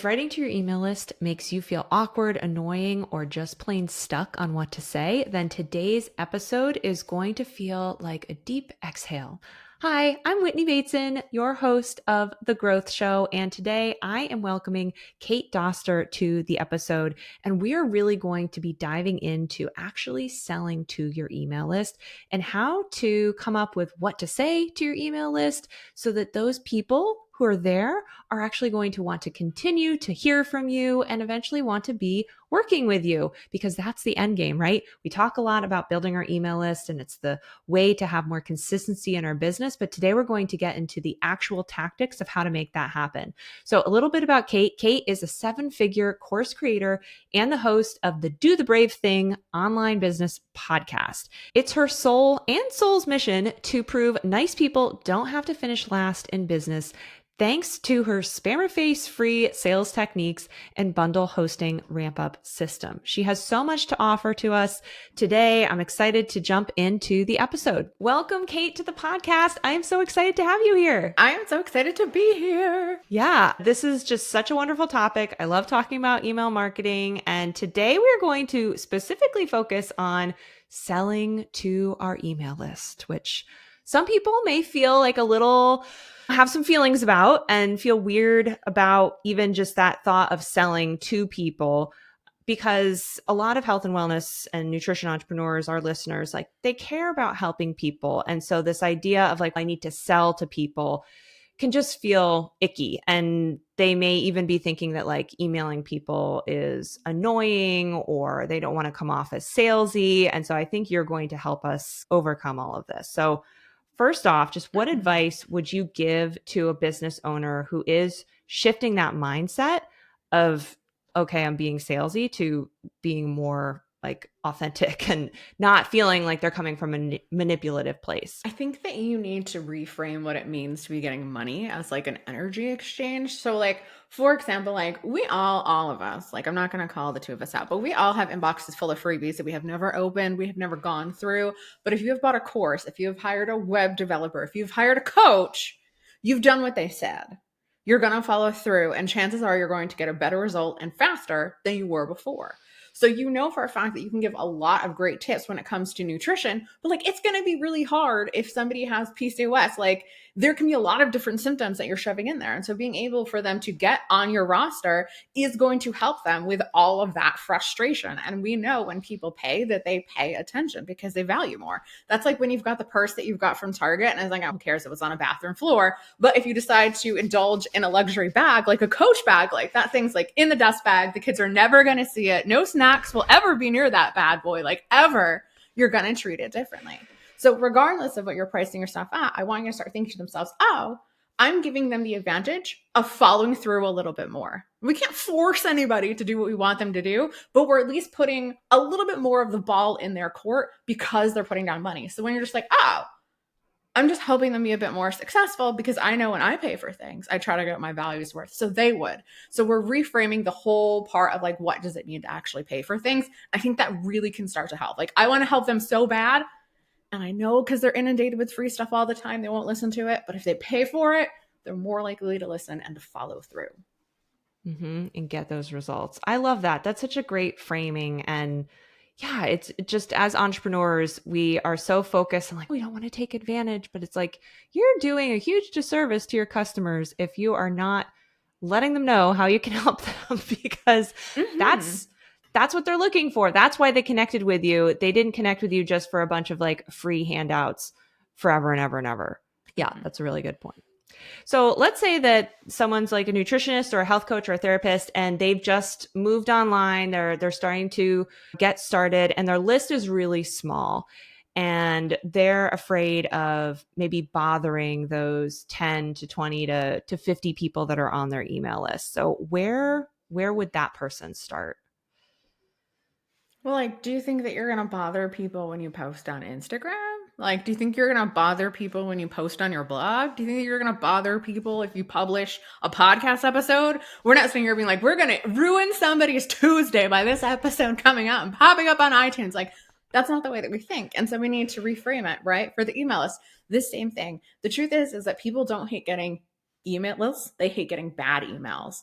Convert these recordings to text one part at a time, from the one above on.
If writing to your email list makes you feel awkward, annoying, or just plain stuck on what to say, then today's episode is going to feel like a deep exhale. Hi, I'm Whitney Bateson, your host of The Growth Show, and today I am welcoming Kate Doster to the episode, and we are really going to be diving into actually selling to your email list and how to come up with what to say to your email list so that those people who are there are actually going to want to continue to hear from you and eventually want to be working with you, because that's the end game, right? We talk a lot about building our email list and it's the way to have more consistency in our business. But today we're going to get into the actual tactics of how to make that happen. So a little bit about Kate. Kate is a 7-figure course creator and the host of the Do the Brave Thing online business podcast. It's her soul and soul's mission to prove nice people don't have to finish last in business, thanks to her spammer-face-free sales techniques and bundle hosting ramp-up system. She has so much to offer to us today. I'm excited to jump into the episode. Welcome, Kate, to the podcast. I am so excited to have you here. I am so excited to be here. Yeah, this is just such a wonderful topic. I love talking about email marketing. And today we're going to specifically focus on selling to our email list, which some people may feel like have some feelings about and feel weird about even just that thought of selling to people, because a lot of health and wellness and nutrition entrepreneurs, our listeners, like they care about helping people. And so this idea of like, I need to sell to people can just feel icky. And they may even be thinking that like emailing people is annoying or they don't want to come off as salesy. And so I think you're going to help us overcome all of this. So first off, just what advice would you give to a business owner who is shifting that mindset of, okay, I'm being salesy to being more like authentic and not feeling like they're coming from a manipulative place? I think that you need to reframe what it means to be getting money as like an energy exchange. So like, for example, like we all of us, like I'm not going to call the two of us out, but we all have inboxes full of freebies that we have never opened, we have never gone through. But if you have bought a course, if you have hired a web developer, if you've hired a coach, you've done what they said. You're going to follow through, and chances are you're going to get a better result and faster than you were before. So you know for a fact that you can give a lot of great tips when it comes to nutrition, but like it's going to be really hard if somebody has PCOS. Like there can be a lot of different symptoms that you're shoving in there. And so being able for them to get on your roster is going to help them with all of that frustration. And we know when people pay that they pay attention because they value more. That's like when you've got the purse that you've got from Target and it's like, oh, who cares if it's on a bathroom floor? But if you decide to indulge in a luxury bag, like a Coach bag, like that thing's like in the dust bag, the kids are never going to see it. No snacks will ever be near that bad boy, like ever. You're going to treat it differently. So regardless of what you're pricing your stuff at, I want you to start thinking to themselves, oh, I'm giving them the advantage of following through a little bit more. We can't force anybody to do what we want them to do, but we're at least putting a little bit more of the ball in their court because they're putting down money. So when you're just like, oh, I'm just helping them be a bit more successful because I know when I pay for things, I try to get my value's worth. So they would. So we're reframing the whole part of like, what does it mean to actually pay for things? I think that really can start to help. Like I want to help them so bad. And I know because they're inundated with free stuff all the time, they won't listen to it. But if they pay for it, they're more likely to listen and to follow through. And get those results. I love that. That's such a great framing. And yeah, it's just as entrepreneurs, we are so focused on like, we don't want to take advantage, but it's like you're doing a huge disservice to your customers if you are not letting them know how you can help them, because that's what they're looking for. That's why they connected with you. They didn't connect with you just for a bunch of like free handouts forever and ever and ever. Yeah, that's a really good point. So let's say that someone's like a nutritionist or a health coach or a therapist, and they've just moved online. They're starting to get started, and their list is really small, and they're afraid of maybe bothering those 10 to 20 to 50 people that are on their email list. So where would that person start? Well, like, do you think that you're going to bother people when you post on Instagram? Like, do you think you're going to bother people when you post on your blog? Do you think you're going to bother people if you publish a podcast episode? We're not saying you're being like, we're going to ruin somebody's Tuesday by this episode coming out and popping up on iTunes. Like, that's not the way that we think. And so we need to reframe it, right? For the email list, the same thing. The truth is that people don't hate getting emails. They hate getting bad emails.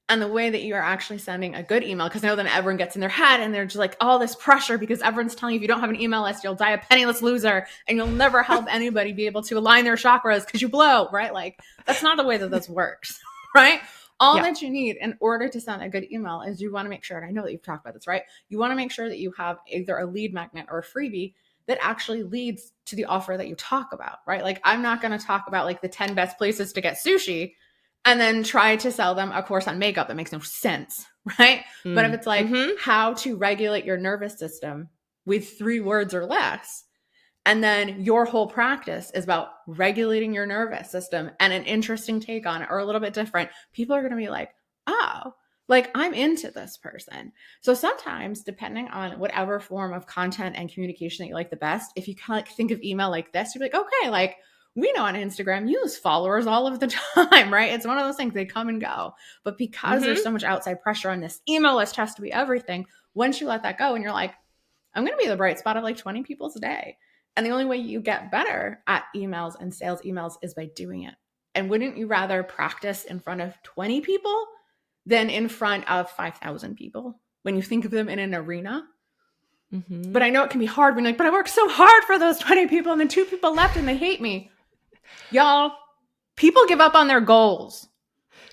And the way that you are actually sending a good email, because I know then everyone gets in their head and they're just like all this pressure because everyone's telling you if you don't have an email list, you'll die a penniless loser and you'll never help anybody be able to align their chakras because you blow, right? Like that's not the way that this works, right? All that you need in order to send a good email is you want to make sure, and I know that you've talked about this, right? You want to make sure that you have either a lead magnet or a freebie that actually leads to the offer that you talk about, right? Like I'm not going to talk about like the 10 best places to get sushi and then try to sell them a course on makeup. That makes no sense, right? But if it's like how to regulate your nervous system with 3 words or less, and then your whole practice is about regulating your nervous system and an interesting take on it or a little bit different, people are going to be like, oh, like I'm into this person. So sometimes, depending on whatever form of content and communication that you like the best, if you kind of like think of email like this, you're like, okay, like we know on Instagram, you lose followers all of the time, right? It's one of those things, they come and go. But because there's so much outside pressure on this email list has to be everything, once you let that go and you're like, I'm going to be the bright spot of like 20 people's day. And the only way you get better at emails and sales emails is by doing it. And wouldn't you rather practice in front of 20 people than in front of 5,000 people when you think of them in an arena? But I know it can be hard when you're like, but I worked so hard for those 20 people and then 2 people left and they hate me. Y'all, people give up on their goals.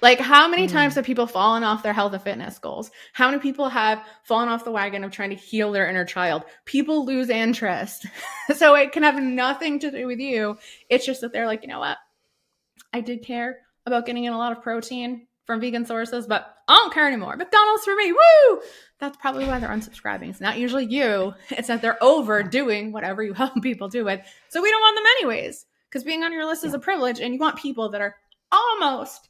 Like how many times have people fallen off their health and fitness goals? How many people have fallen off the wagon of trying to heal their inner child? People lose interest. So it can have nothing to do with you. It's just that they're like, you know what? I did care about getting in a lot of protein from vegan sources, but I don't care anymore. McDonald's for me. Woo! That's probably why they're unsubscribing. It's not usually you. It's that they're overdoing whatever you help people do it. So we don't want them anyways, because being on your list is a privilege, and you want people that are almost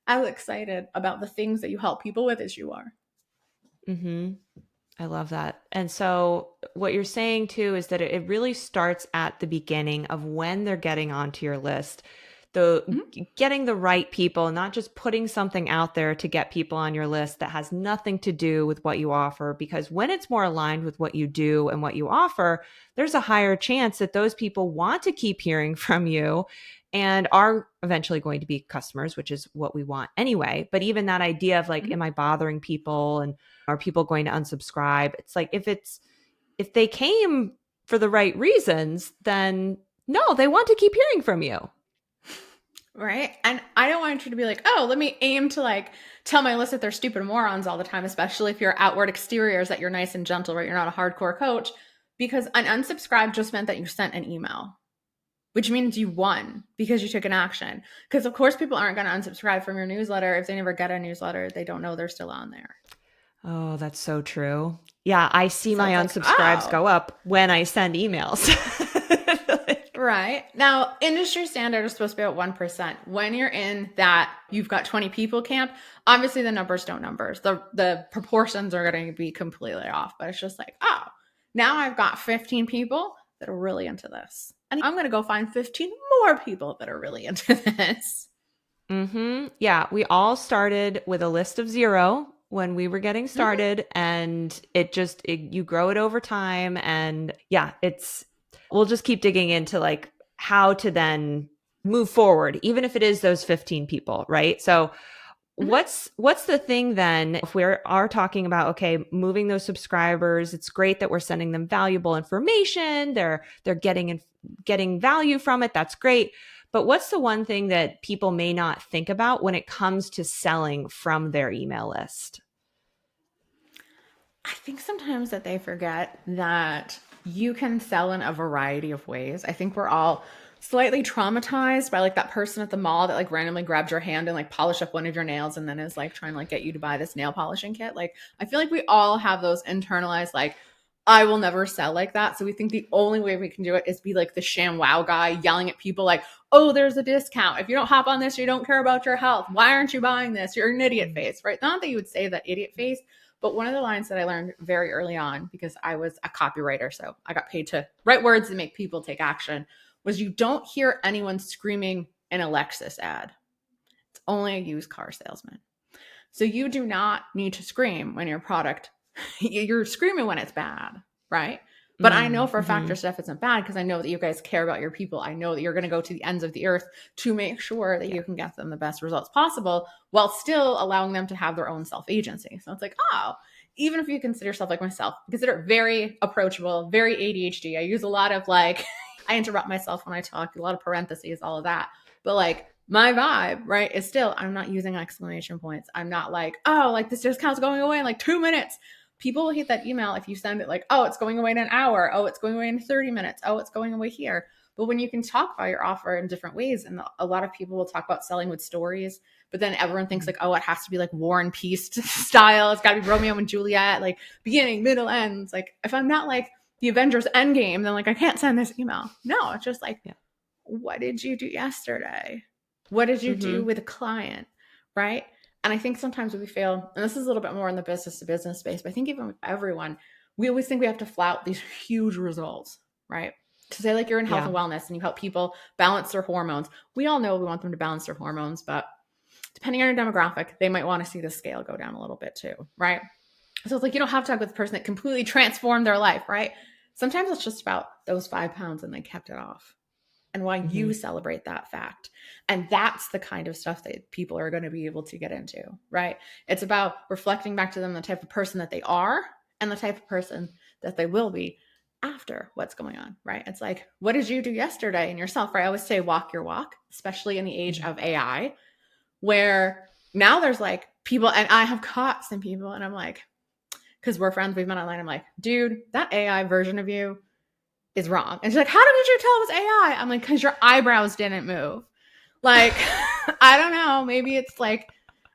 as excited about the things that you help people with as you are. I love that. And so what you're saying too is that it really starts at the beginning of when they're getting onto your list. Getting the right people, not just putting something out there to get people on your list that has nothing to do with what you offer. Because when it's more aligned with what you do and what you offer, there's a higher chance that those people want to keep hearing from you and are eventually going to be customers, which is what we want anyway. But even that idea of like, am I bothering people and are people going to unsubscribe? It's like, if they came for the right reasons, then no, they want to keep hearing from you. Right. And I don't want you to be like, oh, let me aim to like tell my list that they're stupid morons all the time, especially if your outward exterior is that you're nice and gentle, right? You're not a hardcore coach, because an unsubscribe just meant that you sent an email, which means you won because you took an action. Because of course people aren't going to unsubscribe from your newsletter. If they never get a newsletter, they don't know they're still on there. Oh, that's so true. Yeah. I see my unsubscribes go up when I send emails. Right. Now, industry standard is supposed to be at 1%. When you're in that you've got 20 people camp, obviously the numbers don't numbers. The proportions are going to be completely off. But it's just like, oh, now I've got 15 people that are really into this. And I'm going to go find 15 more people that are really into this. Yeah. We all started with a list of 0 when we were getting started, and you grow it over time. And yeah, we'll just keep digging into like how to then move forward, even if it is those 15 people, right? So what's the thing then, if we are talking about, okay, moving those subscribers, it's great that we're sending them valuable information. They're getting value from it. That's great. But what's the one thing that people may not think about when it comes to selling from their email list? I think sometimes that they forget that you can sell in a variety of ways. I think we're all slightly traumatized by like that person at the mall that like randomly grabbed your hand and like polished up one of your nails and then is like trying to like get you to buy this nail polishing kit. Like I feel like we all have those internalized like, I will never sell like that. So we think the only way we can do it is be like the sham wow guy yelling at people like, oh, there's a discount. If you don't hop on this, you don't care about your health. Why aren't you buying this? You're an idiot face, right? Not that you would say that idiot face, but one of the lines that I learned very early on, because I was a copywriter, so I got paid to write words and make people take action, was you don't hear anyone screaming an Lexus ad. It's only a used car salesman. So you do not need to scream when your product, you're screaming when it's bad, right? But I know for a fact Mm-hmm. your stuff isn't bad because I know that you guys care about your people. I know that you're going to go to the ends of the earth to make sure that Yeah. you can get them the best results possible while still allowing them to have their own self agency. So it's like, oh, even if you consider yourself like myself, I consider it very approachable, very ADHD. I use a lot of like, I interrupt myself when I talk, a lot of parentheses, all of that. But like my vibe, right, is still, I'm not using exclamation points. I'm not like, oh, like this discount's going away in like 2 minutes. People will hate that email if you send it like, oh, it's going away in an hour. Oh, it's going away in 30 minutes. Oh, it's going away here. But when you can talk about your offer in different ways, and a lot of people will talk about selling with stories, but then everyone thinks like, oh, it has to be like War and Peace style. It's got to be Romeo and Juliet, like beginning, middle, ends. Like if I'm not like the Avengers Endgame, then like I can't send this email. No, it's just like, Yeah. what did you do yesterday? What did you do Mm-hmm. with a client? Right. And I think sometimes we fail, and this is a little bit more in the business to business space, but I think even with everyone, we always think we have to flout these huge results, right? To say like you're in health Yeah. and wellness and you help people balance their hormones. We all know we want them to balance their hormones, but depending on your demographic, they might want to see the scale go down a little bit too, right? So it's like you don't have to talk with the person that completely transformed their life, right? Sometimes it's just about those 5 pounds and they kept it off and why Mm-hmm. you celebrate that fact. And that's the kind of stuff that people are going to be able to get into, right? It's about reflecting back to them the type of person that they are and the type of person that they will be after what's going on, right? It's like, what did you do yesterday in yourself, right? I always say walk your walk, especially in the age of AI, where now there's like people, and I have caught some people, and I'm like, because we're friends, we've met online, I'm like, dude, that AI version of you is wrong. And she's like, how did you tell it was AI? I'm like, because your eyebrows didn't move. Like, I don't know. Maybe it's like,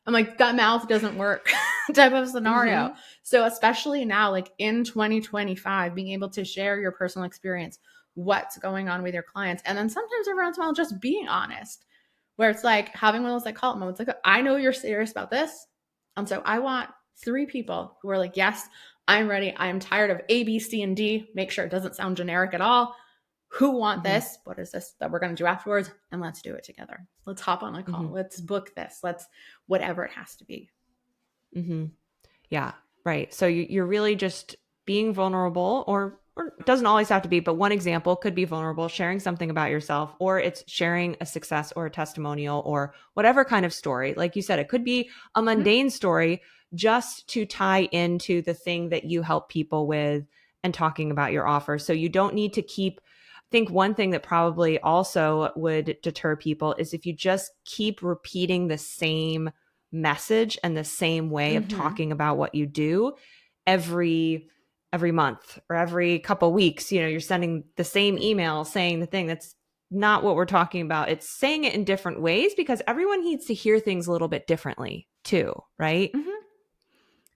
I'm like, that mouth doesn't work type of scenario. Mm-hmm. So, especially now, like in 2025, being able to share your personal experience, what's going on with your clients. And then sometimes every once in a while, just being honest, where it's like having one of those like call moments, like, I know you're serious about this. And so I want 3 people who are like, yes, I'm ready. I'm tired of A, B, C, and D. Make sure it doesn't sound generic at all. Who want Mm-hmm. this? What is this that we're going to do afterwards? And let's do it together. Let's hop on a call. Mm-hmm. Let's book this. Let's whatever it has to be. Mm-hmm. Yeah, right. So you're really just being vulnerable, or it doesn't always have to be, but one example could be vulnerable, sharing something about yourself, or it's sharing a success or a testimonial or whatever kind of story. Like you said, it could be a Mm-hmm. mundane story just to tie into the thing that you help people with and talking about your offer. So you don't need to keep. I think one thing that probably also would deter people is if you just keep repeating the same message and the same way of Mm-hmm. talking about what you do every month or every couple weeks. You're sending the same email saying the thing. That's not what we're talking about. It's saying it in different ways because everyone needs to hear things a little bit differently too, right? Mm-hmm.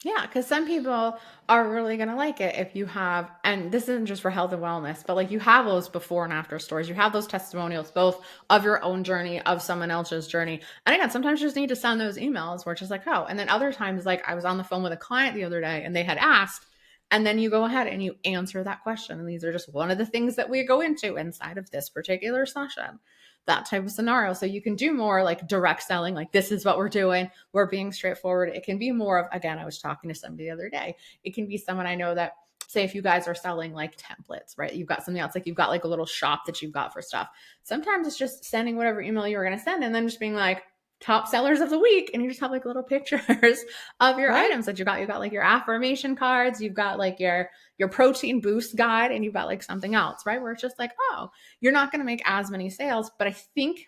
Yeah, because some people are really going to like it if you have, and this isn't just for health and wellness, but like you have those before and after stories. You have those testimonials, both of your own journey, of someone else's journey. And again, sometimes you just need to send those emails where it's just like, oh, and then other times, like I was on the phone with a client the other day and they had asked, and then you go ahead and you answer that question. And these are just one of the things that we go into inside of this particular session, that type of scenario. So you can do more like direct selling, like this is what we're doing. We're being straightforward. It can be more of, again, I was talking to somebody the other day. It can be someone I know that, say, if you guys are selling like templates, right? You've got something else, like you've got like a little shop that you've got for stuff. Sometimes it's just sending whatever email you were going to send and then just being like, top sellers of the week, and you just have like little pictures of your Right. items that you got. You got like your affirmation cards, you've got like your protein boost guide, and you've got like something else, right? Where it's just like, oh, you're not going to make as many sales, but I think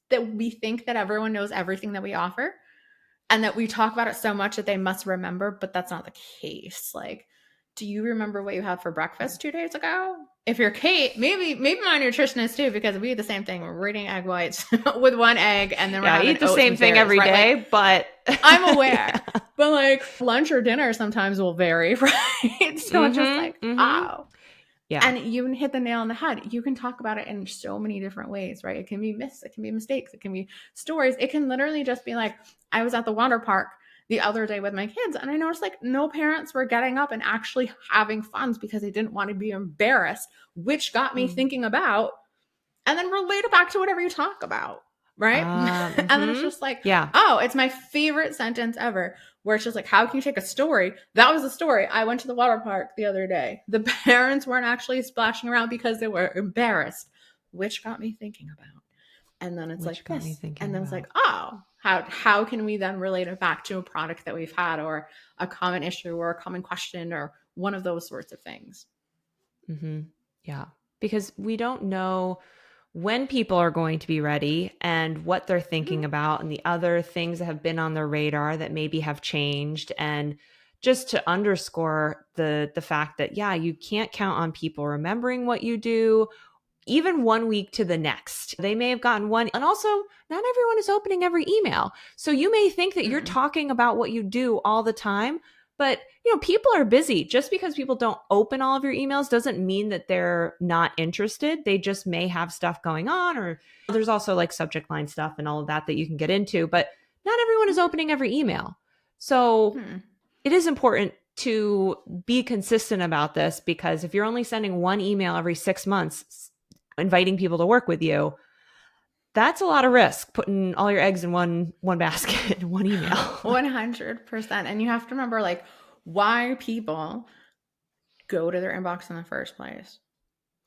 that we think that everyone knows everything that we offer and that we talk about it so much that they must remember, but that's not the case. Like, do you remember what you had for breakfast 2 days ago? If you're Kate, maybe my nutritionist too, because we eat the same thing. We're eating egg whites with one egg, and then we're Yeah, I having eat the oats same and thing berries, every right? day, Like, but I'm yeah. aware, but like lunch or dinner sometimes will vary, right? So it's just like, Mm-hmm. oh. Yeah. And you hit the nail on the head. You can talk about it in so many different ways, right? It can be myths, it can be mistakes, it can be stories. It can literally just be like, I was at the water park the other day with my kids, and I noticed like no parents were getting up and actually having fun because they didn't want to be embarrassed, which got me Mm. thinking about, and then relate it back to whatever you talk about, right? And then it's Mm-hmm. just like, Yeah. oh, it's my favorite sentence ever, where it's just like, how can you take a story? That was a story. I went to the water park the other day. The parents weren't actually splashing around because they were embarrassed, which got me thinking about. And then it's Which like got me this. thinking And then it's about. like, oh, how can we then relate it back to a product that we've had or a common issue or a common question or one of those sorts of things? Mm-hmm. Yeah. Because we don't know when people are going to be ready and what they're thinking about and the other things that have been on their radar that maybe have changed. And just to underscore the fact that, yeah, you can't count on people remembering what you do even 1 week to the next. They may have gotten one. And also, not everyone is opening every email. So you may think that you're Mm-mm. talking about what you do all the time, but people are busy. Just because people don't open all of your emails doesn't mean that they're not interested. They just may have stuff going on, or there's also like subject line stuff and all of that you can get into, but not everyone is opening every email. So Hmm. it is important to be consistent about this, because if you're only sending one email every 6 months inviting people to work with you, that's a lot of risk, putting all your eggs in one basket in one email. 100%. And you have to remember, like, why people go to their inbox in the first place.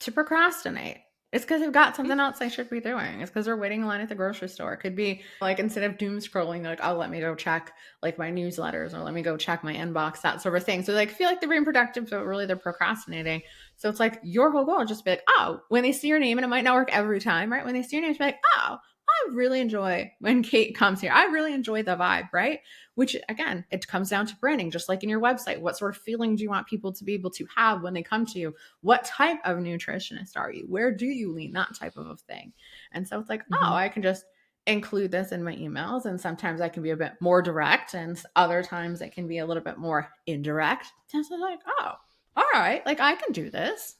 To procrastinate. It's because they've got something else they should be doing. It's because they're waiting in line at the grocery store. It could be like, instead of doom scrolling, they're like, oh, let me go check like my newsletters, or let me go check my inbox, that sort of thing. So they feel like they're being productive, but really they're procrastinating. So it's like your whole goal is just be like, oh, when they see your name, and it might not work every time, right? When they see your name, it's like, oh, I really enjoy when Kate comes here. I really enjoy the vibe, right? Which again, it comes down to branding, just like in your website. What sort of feeling do you want people to be able to have when they come to you? What type of nutritionist are you? Where do you lean? That type of a thing. And so it's like, oh, I can just include this in my emails. And sometimes I can be a bit more direct, and other times it can be a little bit more indirect. And so like, oh, all right, like I can do this.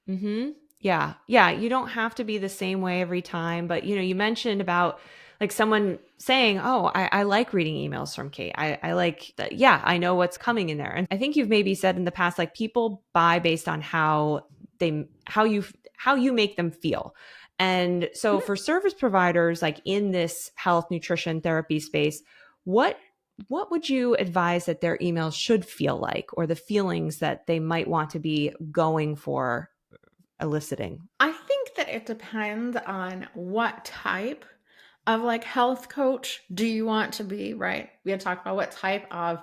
Mm-hmm. Yeah. Yeah. You don't have to be the same way every time. But, you mentioned about like someone saying, oh, I like reading emails from Kate. I like that. Yeah, I know what's coming in there. And I think you've maybe said in the past, like people buy based on how you make them feel. And so for service providers, like in this health, nutrition, therapy space, what what would you advise that their emails should feel like, or the feelings that they might want to be going for eliciting? I think that it depends on what type of like health coach do you want to be, right? We had talked about what type of,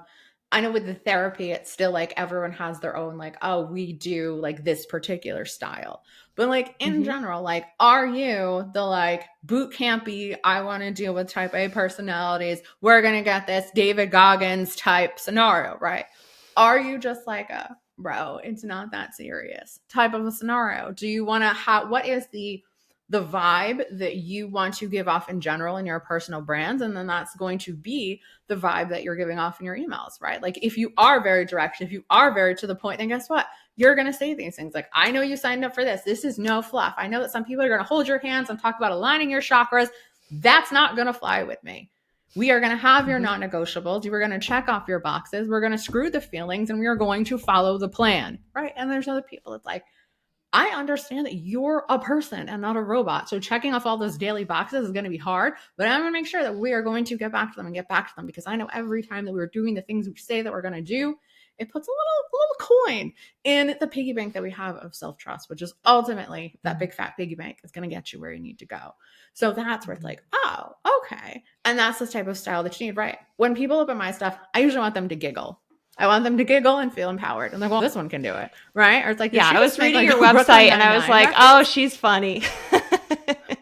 I know with the therapy, it's still like everyone has their own, like, oh, we do like this particular style. But like in Mm-hmm. general, like, are you the like boot campy, I want to deal with type A personalities, we're going to get this David Goggins type scenario, right? Are you just like a bro, it's not that serious type of a scenario? Do you want to have, what is the vibe that you want to give off in general in your personal brands, and then that's going to be the vibe that you're giving off in your emails, right? Like if you are very direct, if you are very to the point, then guess what, you're going to say these things like, I know you signed up for this is no fluff. I know that some people are going to hold your hands and talk about aligning your chakras. That's not going to fly with me. We are going to have your Mm-hmm. non-negotiables. You are going to check off your boxes. We're going to screw the feelings, and we are going to follow the plan, right? And there's other people that's like, I understand that you're a person and not a robot. So checking off all those daily boxes is going to be hard, but I'm going to make sure that we are going to get back to them and get back to them, because I know every time that we're doing the things we say that we're going to do, it puts a little coin in the piggy bank that we have of self-trust, which is ultimately that big fat piggy bank is going to get you where you need to go. So that's where it's like, oh, okay. And that's the type of style that you need, right? When people open my stuff, I usually want them to giggle. I want them to giggle and feel empowered. And like, well, this one can do it, right? Or it's like, did Yeah, she I was just make reading like your a Brooklyn website and I was Nine-Nine like, reference? oh, she's funny.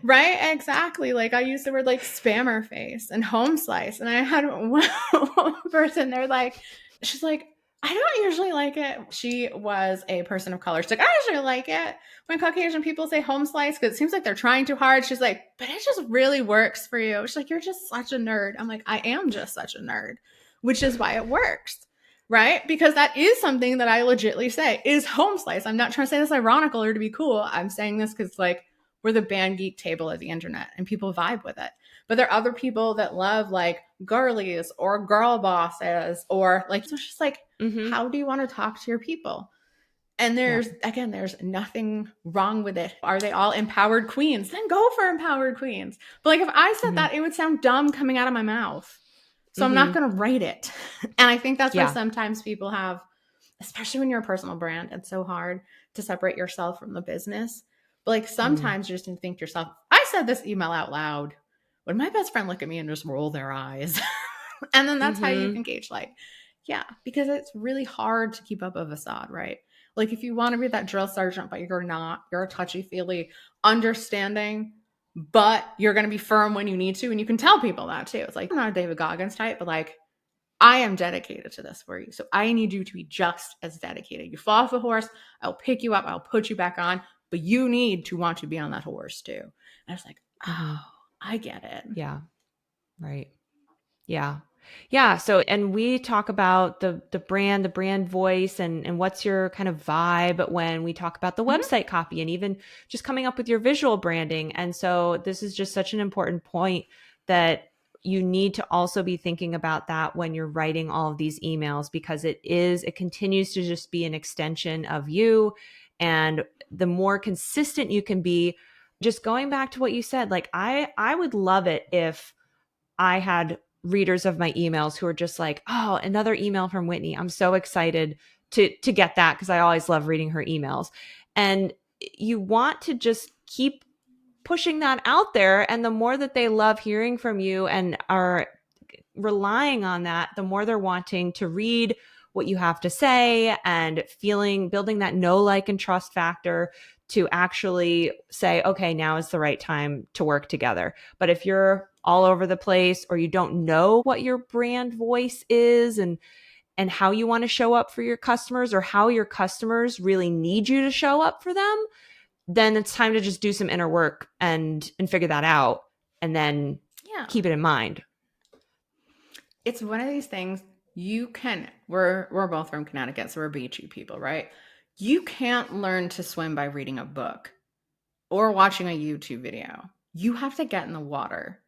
Right? Exactly. Like I used the word like spammer face and home slice. And I had one person there, like, she's like, I don't usually like it. She was a person of color. She's like, I usually like it when Caucasian people say home slice because it seems like they're trying too hard. She's like, but it just really works for you. She's like, you're just such a nerd. I'm like, I am just such a nerd, which is why it works. Right? Because that is something that I legitly say is home slice. I'm not trying to say this ironical or to be cool. I'm saying this because like we're the band geek table of the internet and people vibe with it. But there are other people that love like girlies or girl bosses or like, so it's just like, Mm-hmm. how do you want to talk to your people? And Yeah. there's nothing wrong with it. Are they all empowered queens? Then go for empowered queens. But like if I said Mm-hmm. that, it would sound dumb coming out of my mouth. So I'm not going to write it. And I think that's why Yeah. sometimes people have, especially when you're a personal brand, it's so hard to separate yourself from the business. But like Mm. sometimes you just need to think to yourself, I said this email out loud. Would my best friend look at me and just roll their eyes? And then that's how you Mm-hmm. can gauge, like, yeah, because it's really hard to keep up a facade, right? Like if you want to be that drill sergeant, but you're not, you're a touchy feely, understanding, but you're going to be firm when you need to. And you can tell people that too. It's like, I'm not a David Goggins type, but like, I am dedicated to this for you. So I need you to be just as dedicated. You fall off the horse, I'll pick you up, I'll put you back on, but you need to want to be on that horse too. And I was like, Mm-hmm. oh, I get it. Yeah. Right. Yeah. Yeah. So, and we talk about the brand voice and what's your kind of vibe when we talk about the Mm-hmm. website copy and even just coming up with your visual branding. And so this is just such an important point that you need to also be thinking about that when you're writing all of these emails, because it continues to just be an extension of you. And the more consistent you can be, just going back to what you said, like I would love it if I had readers of my emails who are just like, "Oh, another email from Whitney. I'm so excited to get that because I always love reading her emails." And you want to just keep pushing that out there, and the more that they love hearing from you and are relying on that, the more they're wanting to read what you have to say and building that know, like, and trust factor to actually say, okay, now is the right time to work together. But if you're all over the place or you don't know what your brand voice is and how you want to show up for your customers or how your customers really need you to show up for them, then it's time to just do some inner work and figure that out and then Yeah. keep it in mind. It's one of these things we're both from Connecticut, so we're beachy people, right? You can't learn to swim by reading a book or watching a YouTube video. You have to get in the water.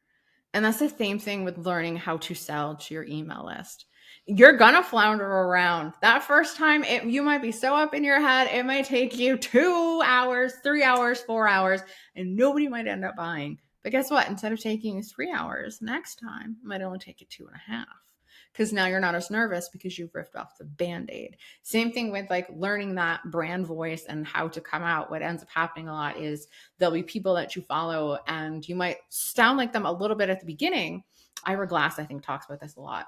And that's the same thing with learning how to sell to your email list. You're gonna flounder around. That first time, you might be so up in your head, it might take you 2 hours, 3 hours, 4 hours, and nobody might end up buying. But guess what? Instead of taking you 3 hours, next time it might only take you 2.5. Because now you're not as nervous because you've ripped off the band-aid. Same thing with like learning that brand voice and how to come out. What ends up happening a lot is there'll be people that you follow and you might sound like them a little bit at the beginning. Ira Glass, I think, talks about this a lot.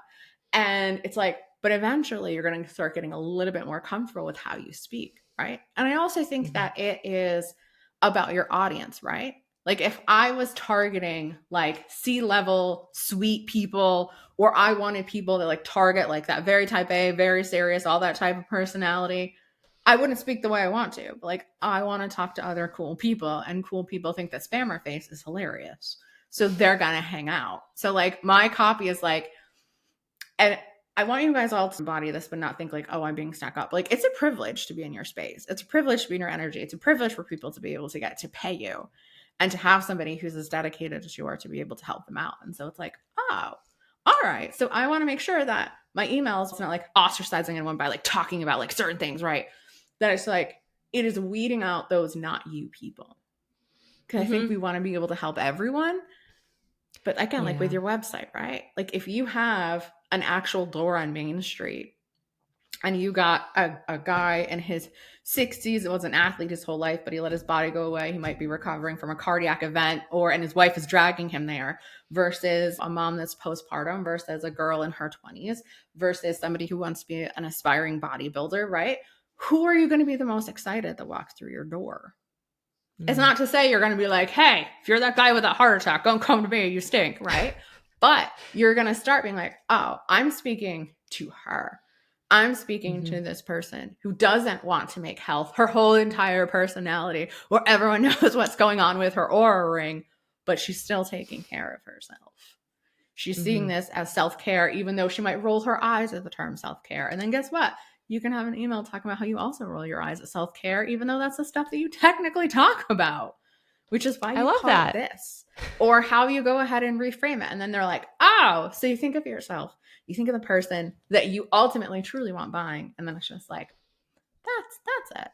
And it's like, but eventually you're going to start getting a little bit more comfortable with how you speak, right? And I also think Mhm. that it is about your audience, right? Like if I was targeting like C-level sweet people, or I wanted people that like target like that very type A, very serious, all that type of personality, I wouldn't speak the way I want to. But like I want to talk to other cool people, and cool people think that spammer face is hilarious. So they're gonna hang out. So like my copy is like, and I want you guys all to embody this, but not think like, oh, I'm being stuck up. Like it's a privilege to be in your space. It's a privilege to be in your energy. It's a privilege for people to be able to get to pay you and to have somebody who's as dedicated as you are to be able to help them out. And so it's like, oh, all right. So I want to make sure that my emails is not like ostracizing anyone by like talking about like certain things, right? That it's like, it is weeding out those not you people. Because I think Mhm. we want to be able to help everyone. But again, like with Yeah. your website, right? Like if you have an actual door on Main Street and you got a guy in his 60s that was an athlete his whole life, but he let his body go away. He might be recovering from a cardiac event, and his wife is dragging him there, versus a mom that's postpartum, versus a girl in her 20s, versus somebody who wants to be an aspiring bodybuilder, right? Who are you going to be the most excited that walks through your door? It's Mm. not to say you're going to be like, hey, if you're that guy with a heart attack, don't come to me, you stink, right? But you're going to start being like, oh, I'm speaking to her. I'm speaking Mhm. to this person who doesn't want to make health her whole entire personality, or everyone knows what's going on with her aura ring, but she's still taking care of herself. She's seeing Mhm. this as self-care, even though she might roll her eyes at the term self-care. And then guess what? You can have an email talking about how you also roll your eyes at self-care, even though that's the stuff that you technically talk about, which is why I you love call it that. this. Or how you go ahead and reframe it. And then they're like, oh, so you think of yourself, you think of the person that you ultimately truly want buying. And then it's just like, that's it.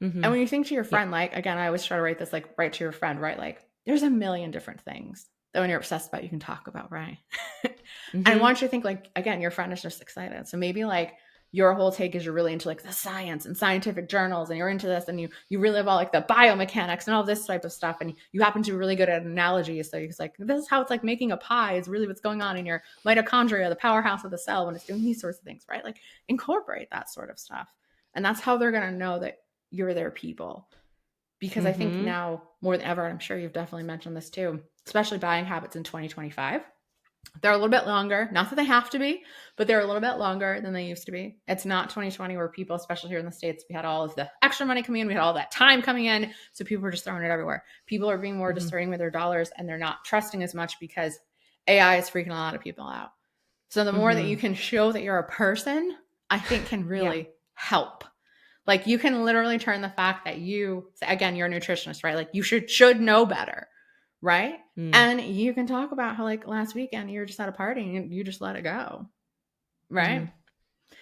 And Mhm. when you think to your Yeah. friend, like, again, I always try to write this, like, write to your friend, right? Like, there's a million different things that when you're obsessed about, you can talk about, right? And I Mm-hmm. want you to think like, again, your friend is just excited. So maybe like your whole take is you're really into like the science and scientific journals and you're into this and you really have all like the biomechanics and all this type of stuff. And you happen to be really good at analogies. So it's like, this is how it's like making a pie is really what's going on in your mitochondria, the powerhouse of the cell when it's doing these sorts of things, right? Like incorporate that sort of stuff. And that's how they're going to know that you're their people. Because I think Mm-hmm. now more than ever, I'm sure you've definitely mentioned this too, especially buying habits in 2025. They're a little bit longer. Not that they have to be, but they're a little bit longer than they used to be. It's not 2020 where people, especially here in the States, we had all of the extra money coming in. We had all that time coming in. So people were just throwing it everywhere. People are being more Mm-hmm. discerning with their dollars and they're not trusting as much because AI is freaking a lot of people out. So the more that Mm-hmm. you can show that you're a person, I think can Yeah. really help. Like you can literally turn the fact that again, you're a nutritionist, right? Like you should know better, right? Mm. And you can talk about how like last weekend you're just at a party and you just let it go, Mm-hmm. right?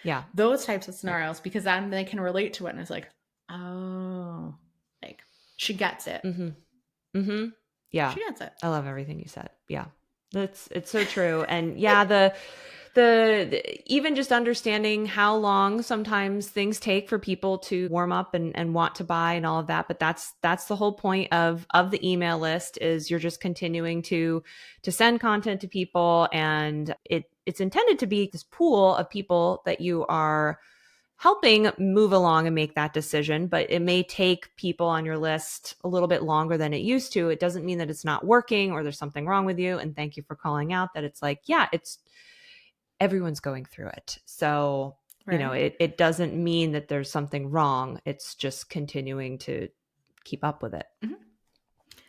Yeah. Those types of Yeah. scenarios, because then they can relate to it and it's like, oh, like she gets it. Mm-hmm. Mm-hmm. Yeah. She gets it. I love everything you said. Yeah. It's so true. And yeah, the even just understanding how long sometimes things take for people to warm up and want to buy and all of that. But that's the whole point of the email list is you're just continuing to send content to people, and it's intended to be this pool of people that you are helping move along and make that decision, but it may take people on your list a little bit longer than it used to. It doesn't mean that it's not working or there's something wrong with you. And thank you for calling out that it's like, yeah, it's everyone's going through it. So, Right. it doesn't mean that there's something wrong. It's just continuing to keep up with it. Mm-hmm.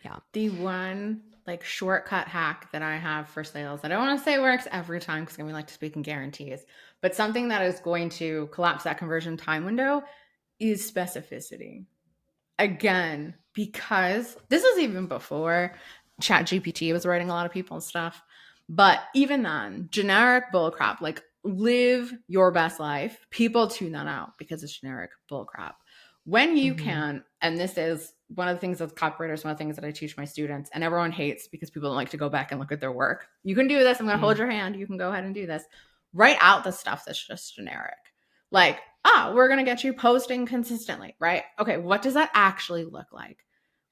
Yeah. The one like shortcut hack that I have for sales that I don't want to say works every time because we like to speak in guarantees, but something that is going to collapse that conversion time window is specificity. Again, because this is even before ChatGPT was writing a lot of people's stuff. But even then, generic bullcrap, like live your best life, people tune that out because it's generic bullcrap. When you Mm-hmm. can, and this is one of the things as copywriters, one of the things that I teach my students, and everyone hates because people don't like to go back and look at their work. You can do this. I'm going to hold your hand. You can go ahead and do this. Write out the stuff that's just generic. Like, we're going to get you posting consistently, right? Okay, what does that actually look like?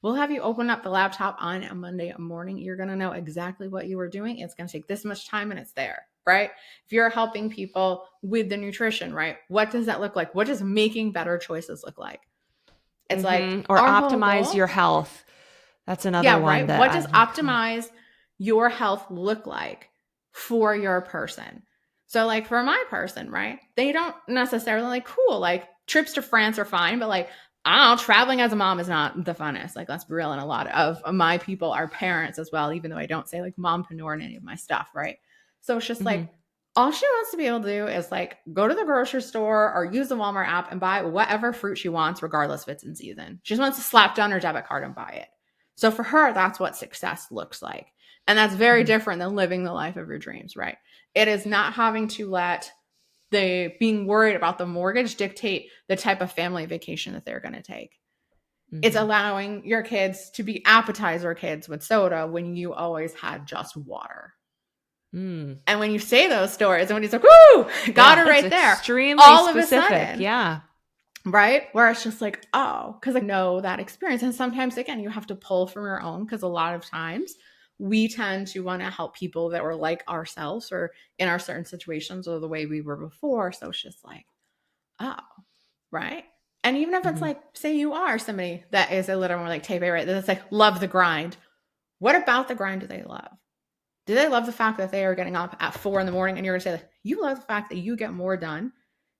We'll have you open up the laptop on a Monday morning. You're going to know exactly what you were doing. It's going to take this much time and it's there, right? If you're helping people with the nutrition, right? What does that look like? What does making better choices look like? It's like Mm-hmm. Or our whole optimize goal. your health. That's another Yeah, one right. that What does I'm like, oh. optimize your health look like for your person? So, like for my person, right? They don't necessarily like cool. Like trips to France are fine, but like I don't know, traveling as a mom is not the funnest. Like let's be real, and a lot of my people are parents as well, even though I don't say like mompreneur in any of my stuff, right? So it's just Mm-hmm. like all she wants to be able to do is like go to the grocery store or use the Walmart app and buy whatever fruit she wants, regardless if it's in season. She just wants to slap down her debit card and buy it. So for her, that's what success looks like. And that's very Mm-hmm. different than living the life of your dreams, right? It is not having to let the being worried about the mortgage dictate the type of family vacation that they're going to take. It's Mm-hmm. allowing your kids to be appetizer kids with soda when you always had just water. Mm. And when you say those stories, and when he's like, woo, got Yeah, her it's right there, extremely all of a specific. sudden, Yeah. right? Where it's just like, oh, because I know that experience. And sometimes, again, you have to pull from your own because a lot of times we tend to want to help people that were like ourselves or in our certain situations or the way we were before. So it's just like, oh, right. And even if it's Mm-hmm. like, say you are somebody that is a little more like type A, right? That's like, love the grind. What about the grind do they love? Do they love the fact that they are getting up at 4 a.m. and you're going to say that you love the fact that you get more done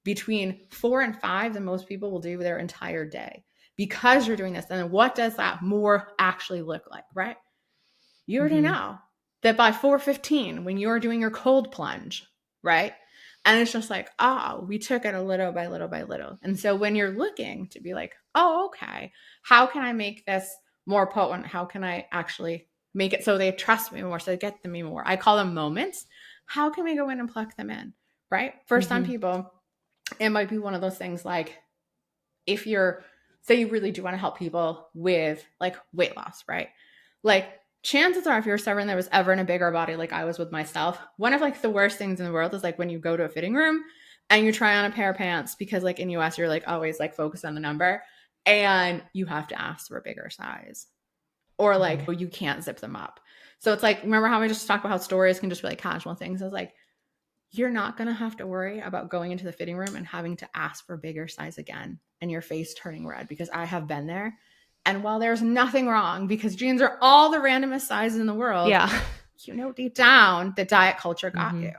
between 4 and 5 than most people will do their entire day because you're doing this? And then what does that more actually look like, right? You already Mm-hmm. know that by 4:15 when you're doing your cold plunge, right? And it's just like, we took it a little by little by little. And so when you're looking to be like, oh, okay, how can I make this more potent? How can I actually make it so they trust me more, so they get me more? I call them moments. How can we go in and pluck them in, right? For some Mm-hmm. people, it might be one of those things like if you're, say you really do want to help people with like weight loss, right? Like chances are if you're someone that was ever in a bigger body like I was with myself, one of like the worst things in the world is like when you go to a fitting room and you try on a pair of pants, because like in US you're like always like focused on the number and you have to ask for a bigger size, or like you can't zip them up. So it's like, remember how I just talked about how stories can just be like casual things? I was like, you're not going to have to worry about going into the fitting room and having to ask for a bigger size again and your face turning red, because I have been there. And while there's nothing wrong, because jeans are all the randomest sizes in the world, Yeah. you know deep down the diet culture got you.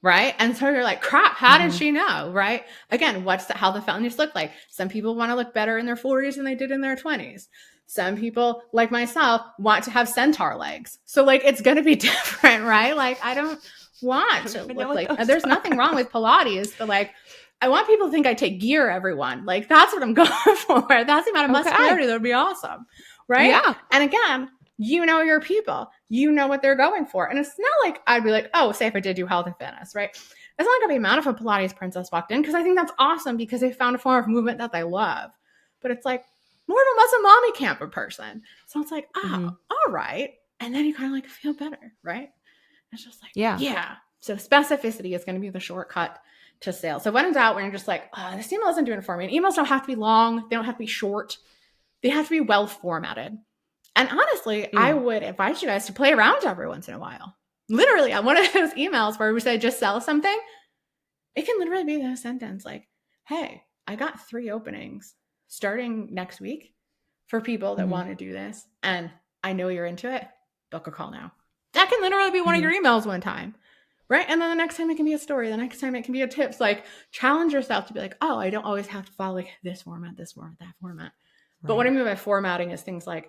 Right. And so you're like, crap, how did she know? Right. Again, how the fountains look like. Some people want to look better in their 40s than they did in their 20s. Some people, like myself, want to have centaur legs. So like, it's going to be different, right? Like, I don't want to look like, there's nothing wrong with Pilates, but like, I want people to think I take gear, everyone. Like, that's what I'm going for. That's the amount of muscularity that would be awesome. Right. Yeah. And again, you know your people, you know what they're going for. And it's not like I'd be like, oh, say if I did do health and fitness, right? It's not like I'd be mad if a Pilates princess walked in, because I think that's awesome because they found a form of movement that they love. But it's like more of a muscle mommy camper person. So it's like, oh, all right. And then you kind of like feel better, right? It's just like, yeah. So specificity is going to be the shortcut to sales. So when in doubt, when you're just like, oh, this email isn't doing it for me. And emails don't have to be long. They don't have to be short. They have to be well formatted. And honestly, I would advise you guys to play around every once in a while. Literally, on one of those emails where we say just sell something, it can literally be a sentence like, hey, I got 3 openings starting next week for people that want to do this. And I know you're into it. Book a call now. That can literally be one of your emails one time. Right. And then the next time it can be a story. The next time it can be a tips. Like, challenge yourself to be like, oh, I don't always have to follow like this format, that format. Right. But what I mean by formatting is things like,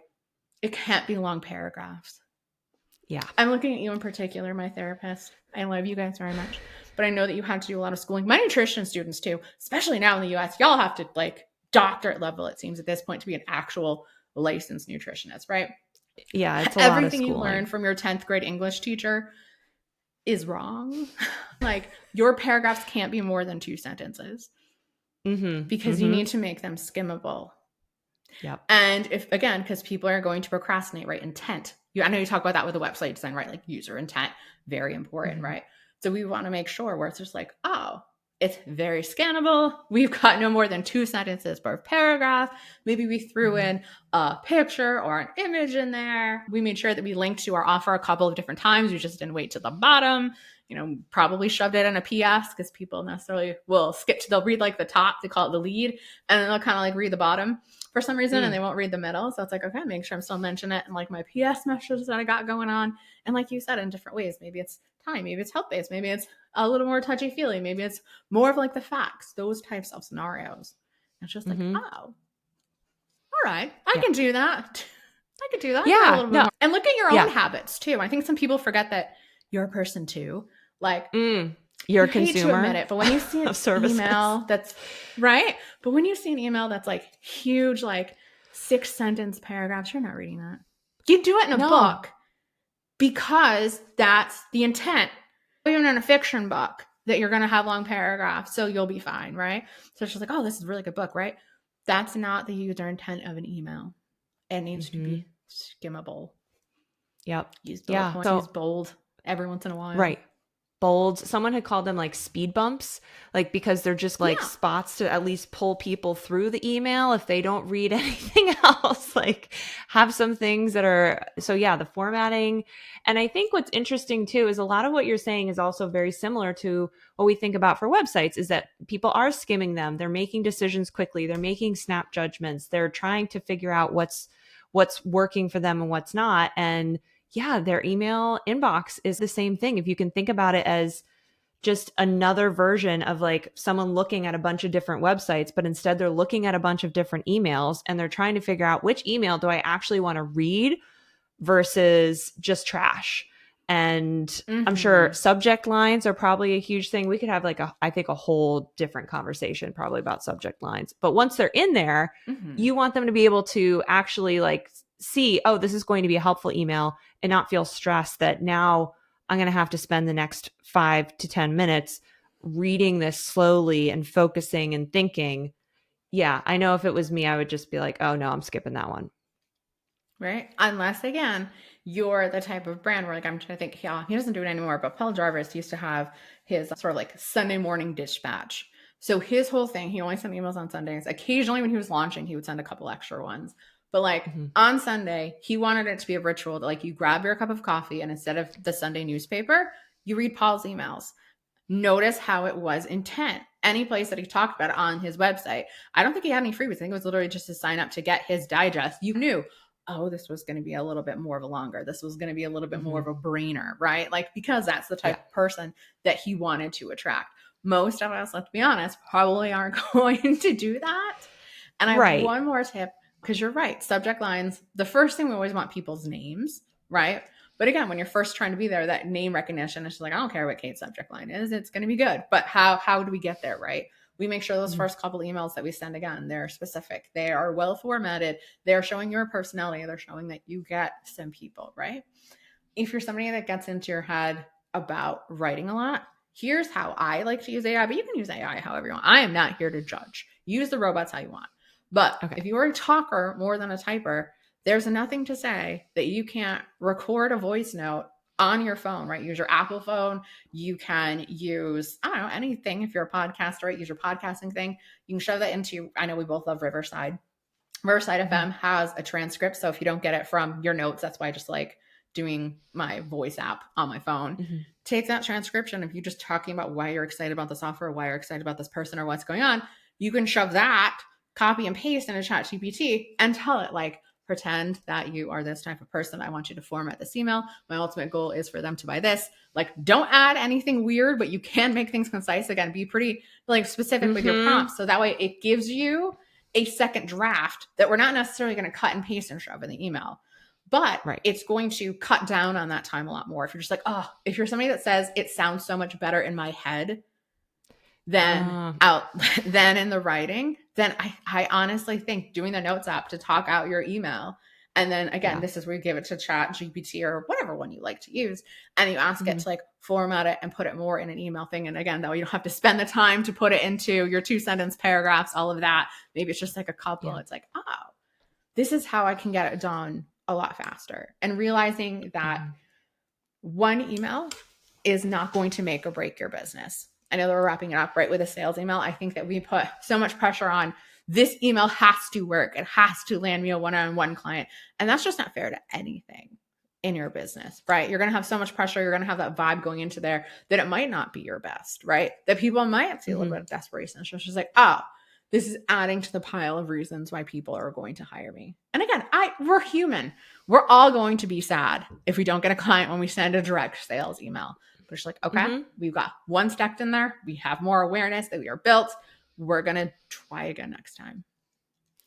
it can't be long paragraphs. Yeah. I'm looking at you in particular, my therapist. I love you guys very much. But I know that you had to do a lot of schooling. My nutrition students too, especially now in the US, y'all have to like doctorate level, it seems at this point, to be an actual licensed nutritionist, right? Yeah. It's everything you learn from your 10th grade English teacher is wrong. Like, your paragraphs can't be more than 2 sentences because you need to make them skimmable. Yep. And if, again, because people are going to procrastinate, right? Intent. I know you talk about that with the website design, right? Like user intent, very important, right? So we want to make sure where it's just like, oh, it's very scannable. We've got no more than 2 sentences per paragraph. Maybe we threw in a picture or an image in there. We made sure that we linked to our offer a couple of different times. We just didn't wait to the bottom. Probably shoved it in a PS because people necessarily will they'll read like the top, they call it the lead, and then they'll kind of like read the bottom for some reason, and they won't read the middle. So it's like, okay, make sure I'm still mentioning it in like my PS messages that I got going on. And like you said, in different ways, maybe it's time, maybe it's health-based, maybe it's a little more touchy-feely, maybe it's more of like the facts, those types of scenarios. It's just like, oh, all right, I can do that. I could do that. Yeah. A little bit more. And look at your own habits too. I think some people forget that you're a person too. Like, you're a consumer. Hate to admit it, but when you see an email that's right, but when you see an email that's like huge, like 6-sentence paragraphs, you're not reading that. You do it in a book because that's the intent. Even in a fiction book, that you're going to have long paragraphs, so you'll be fine, right? So it's just like, oh, this is a really good book, right? That's not the user intent of an email. It needs to be skimmable. Yep. Use bullet points, use bold every once in a while. Right. Bold. Someone had called them like speed bumps, like because they're just like spots to at least pull people through the email if they don't read anything else. Like, have some things that are, so yeah, the formatting. And I think what's interesting too is a lot of what you're saying is also very similar to what we think about for websites, is that people are skimming them. They're making decisions quickly. They're making snap judgments. They're trying to figure out what's working for them and what's not. And yeah, their email inbox is the same thing. If you can think about it as just another version of like someone looking at a bunch of different websites, but instead they're looking at a bunch of different emails and they're trying to figure out which email do I actually want to read versus just trash. And I'm sure subject lines are probably a huge thing. We could have like I think a whole different conversation probably about subject lines. But once they're in there, you want them to be able to actually like see, oh, this is going to be a helpful email, and not feel stressed that now I'm going to have to spend the next 5 to 10 minutes reading this slowly and focusing and thinking. Yeah, I know if it was me, I would just be like, oh no, I'm skipping that one. right? Unless, again, you're the type of brand where, like, I'm trying to think, yeah, he doesn't do it anymore, but Paul Jarvis used to have his sort of like Sunday morning dispatch. So his whole thing, he only sent emails on Sundays. Occasionally when he was launching, he would send a couple extra ones. But like Mm-hmm. on Sunday, he wanted it to be a ritual that like you grab your cup of coffee and instead of the Sunday newspaper, you read Paul's emails. Notice how it was intent. Any place that he talked about it on his website. I don't think he had any freebies. I think it was literally just to sign up to get his digest. You knew, oh, this was going to be a little bit more of a longer. This was going to be a little bit more of a brainer, right? Like, because that's the type of person that he wanted to attract. Most of us, let's be honest, probably aren't going to do that. And I have one more tip, because you're right. Subject lines, the first thing we always want people's names, right? But again, when you're first trying to be there, that name recognition is just like, I don't care what Kate's subject line is. It's going to be good. But how do we get there, right? We make sure those first couple emails that we send, again, they're specific. They are well formatted. They're showing your personality. They're showing that you get some people, right? If you're somebody that gets into your head about writing a lot, here's how I like to use AI, but you can use AI however you want. I am not here to judge. Use the robots how you want. But if you are a talker more than a typer, there's nothing to say that you can't record a voice note on your phone, right? Use your Apple phone. You can use, I don't know, anything. If you're a podcaster, right? Use your podcasting thing. You can show that into, I know we both love Riverside. Riverside FM has a transcript. So if you don't get it from your notes, that's why I just like doing my voice app on my phone. Take that transcription. If you're just talking about why you're excited about the software, why you're excited about this person or what's going on, you can shove that, copy and paste in a chat GPT and tell it like, pretend that you are this type of person. I want you to format this email. My ultimate goal is for them to buy this. Like, don't add anything weird, but you can make things concise. Again, be pretty like specific with your prompts. So that way it gives you a second draft that we're not necessarily going to cut and paste and shove in the email. But it's going to cut down on that time a lot more. If you're just like, oh, if you're somebody that says it sounds so much better in my head than than in the writing, then I honestly think doing the notes app to talk out your email. And then again, this is where you give it to Chat GPT or whatever one you like to use. And you ask it to like format it and put it more in an email thing. And again, though, you don't have to spend the time to put it into your 2-sentence paragraphs, all of that. Maybe it's just like a couple. It's like, oh, this is how I can get it done a lot faster. And realizing that one email is not going to make or break your business. I know that we're wrapping it up right with a sales email. I think that we put so much pressure on this email has to work. It has to land me a one-on-one client. And that's just not fair to anything in your business, right? You're going to have so much pressure. You're going to have that vibe going into there that it might not be your best, right? That people might see a little bit of desperation. So it's just like, oh, this is adding to the pile of reasons why people are going to hire me. And again, we're human. We're all going to be sad if we don't get a client when we send a direct sales email. But it's like, okay, we've got one stacked in there. We have more awareness that we are built. We're going to try again next time.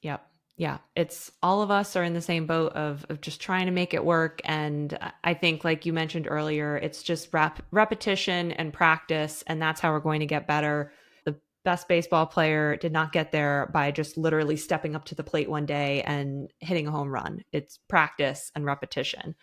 Yep. Yeah. It's all of us are in the same boat of just trying to make it work. And I think, like you mentioned earlier, it's just repetition and practice. And that's how we're going to get better. The best baseball player did not get there by just literally stepping up to the plate one day and hitting a home run. It's practice and repetition.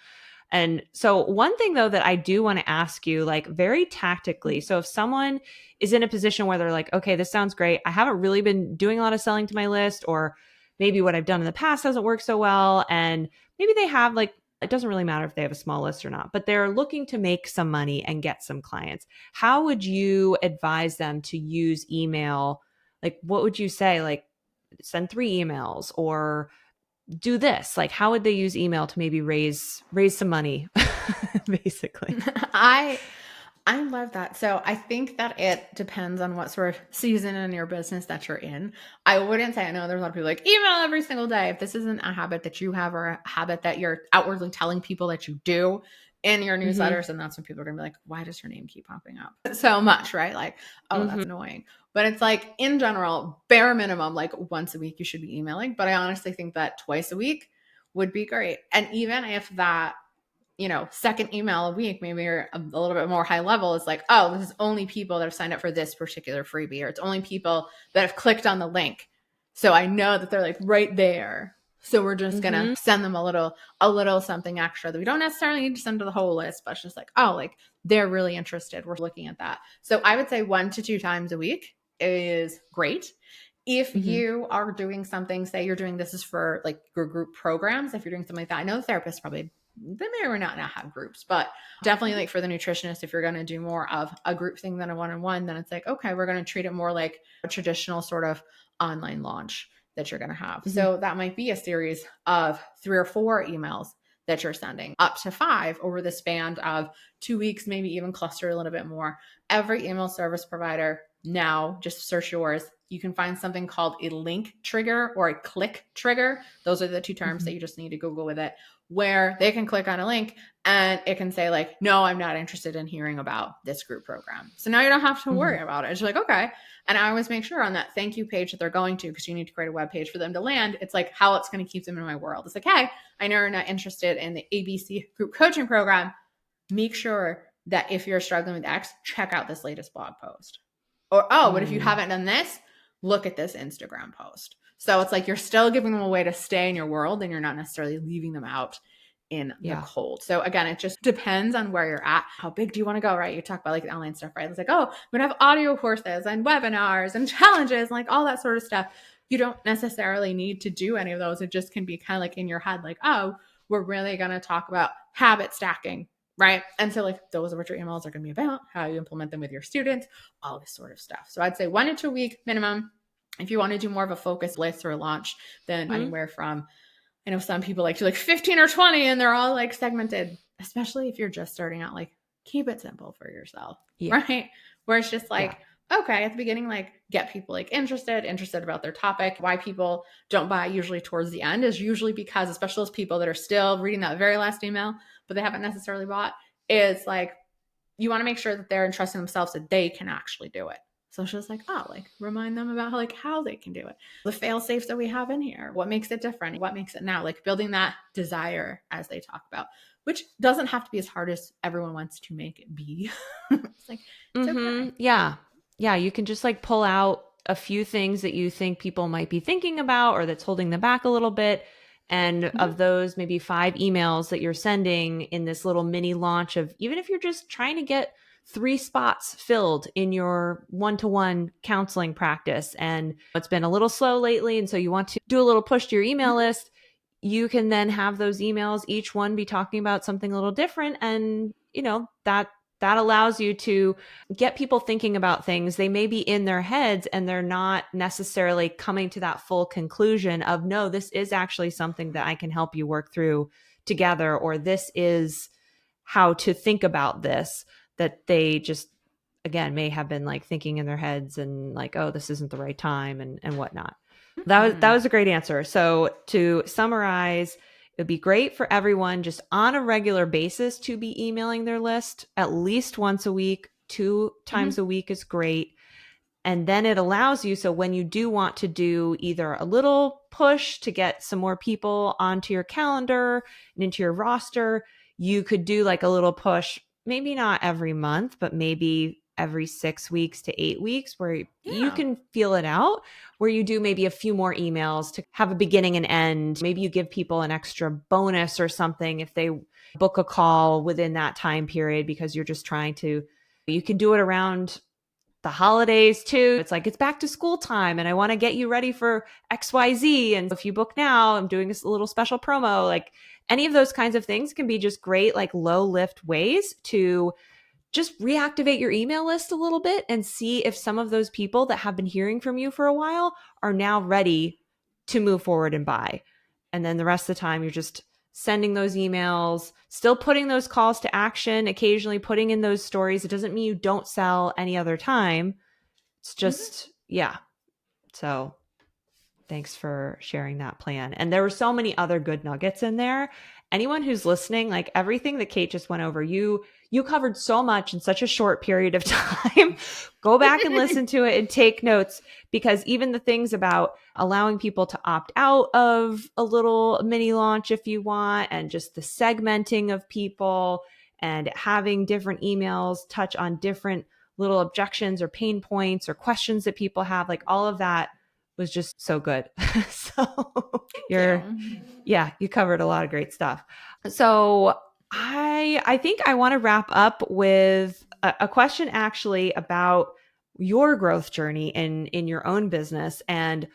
And so one thing though that I do want to ask you, like very tactically, so if someone is in a position where they're like, okay, this sounds great. I haven't really been doing a lot of selling to my list, or maybe what I've done in the past hasn't worked so well. And maybe they have like, it doesn't really matter if they have a small list or not, but they're looking to make some money and get some clients. How would you advise them to use email? Like, what would you say? Like, send 3 emails or do this. Like, how would they use email to maybe raise some money, basically? I love that. So I think that it depends on what sort of season in your business that you're in. I wouldn't say, I know there's a lot of people like email every single day. If this isn't a habit that you have or a habit that you're outwardly telling people that you do in your newsletters, and that's when people are going to be like, why does your name keep popping up so much, right? Like, oh, that's annoying. But it's like, in general, bare minimum, like once a week you should be emailing. But I honestly think that twice a week would be great. And even if that, second email a week, maybe you're a little bit more high level, it's like, oh, this is only people that have signed up for this particular freebie, or it's only people that have clicked on the link. So I know that they're like right there. So we're just going to send them a little something extra that we don't necessarily need to send to the whole list, but it's just like, oh, like they're really interested. We're looking at that. So I would say 1 to 2 times a week is great. If Mm-hmm. you are doing something, say you're doing this is for like your group programs, if you're doing something like that, I know therapists probably they may or may not have groups, but definitely like for the nutritionist, if you're going to do more of a group thing than a one-on-one, then it's like, okay, we're going to treat it more like a traditional sort of online launch that you're going to have. Mm-hmm. So that might be a series of 3 or 4 emails that you're sending, up to 5 over the span of 2 weeks, maybe even cluster a little bit more. Every email service provider now, just search yours, you can find something called a link trigger or a click trigger. Those are the 2 terms Mm-hmm. that you just need to Google with it, where they can click on a link and it can say like, no, I'm not interested in hearing about this group program. So now you don't have to Mm-hmm. worry about it. It's like, okay. And I always make sure on that thank you page that they're going to, because you need to create a web page for them to land. It's like how it's going to keep them in my world. It's like, hey, I know you're not interested in the ABC group coaching program. Make sure that if you're struggling with X, check out this latest blog post. Or, oh, but if you haven't done this, look at this Instagram post. So it's like you're still giving them a way to stay in your world and you're not necessarily leaving them out in the Yeah. cold. So again, it just depends on where you're at. How big do you want to go, right? You talk about like the online stuff, right? It's like, oh, I'm going to have audio courses and webinars and challenges and like all that sort of stuff. You don't necessarily need to do any of those. It just can be kind of like in your head, like, oh, we're really going to talk about habit stacking, right? And so like those are what your emails are going to be about, how you implement them with your students, all this sort of stuff. So I'd say 1 to 2 week minimum. If you want to do more of a focus list or a launch, then Mm-hmm. anywhere from, I know some people like to like 15 or 20 and they're all like segmented, especially if you're just starting out, like keep it simple for yourself, Yeah. right? Where it's just Yeah. like, okay, at the beginning, like get people like interested about their topic. Why people don't buy usually towards the end is usually because, especially those people that are still reading that very last email, but they haven't necessarily bought, is like, you want to make sure that they're entrusting themselves that they can actually do it. So it's just like, oh, like remind them about how they can do it. The fail safes that we have in here, what makes it different, what makes it now, like building that desire as they talk about, which doesn't have to be as hard as everyone wants to make it be. It's like, it's Mm-hmm. okay. Yeah. Yeah. You can just like pull out a few things that you think people might be thinking about or that's holding them back a little bit. And Mm-hmm. of those, maybe 5 emails that you're sending in this little mini launch of, even if you're just trying to get 3 spots filled in your one-to-one counseling practice and it's been a little slow lately. And so you want to do a little push to your email Mm-hmm. list, you can then have those emails, each one be talking about something a little different. And, that allows you to get people thinking about things. They may be in their heads and they're not necessarily coming to that full conclusion of, no, this is actually something that I can help you work through together, or this is how to think about this, that they just, again, may have been like thinking in their heads and like, oh, this isn't the right time and whatnot. That was a great answer. So to summarize, it would be great for everyone just on a regular basis to be emailing their list at least once a week. 2 times Mm-hmm. a week is great. And then it allows you, so when you do want to do either a little push to get some more people onto your calendar and into your roster, you could do like a little push, maybe not every month, but maybe every 6 weeks to 8 weeks, where you Yeah. can feel it out, where you do maybe a few more emails to have a beginning and end. Maybe you give people an extra bonus or something if they book a call within that time period, because you're just trying to, you can do it around the holidays too. It's like it's back to school time and I want to get you ready for XYZ. And if you book now, I'm doing this little special promo. Like any of those kinds of things can be just great, like low lift ways to just reactivate your email list a little bit and see if some of those people that have been hearing from you for a while are now ready to move forward and buy. And then the rest of the time, you're just sending those emails, still putting those calls to action, occasionally putting in those stories. It doesn't mean you don't sell any other time. It's Mm-hmm. just, yeah. So thanks for sharing that plan. And there were so many other good nuggets in there. Anyone who's listening, like everything that Kate just went over, you covered so much in such a short period of time. Go back and listen to it and take notes, because even the things about allowing people to opt out of a little mini launch if you want, and just the segmenting of people and having different emails touch on different little objections or pain points or questions that people have, like all of that was just so good. So Thank you're, you. yeah, you covered a lot of great stuff. So I think I want to wrap up with a question actually about your growth journey in your own business, and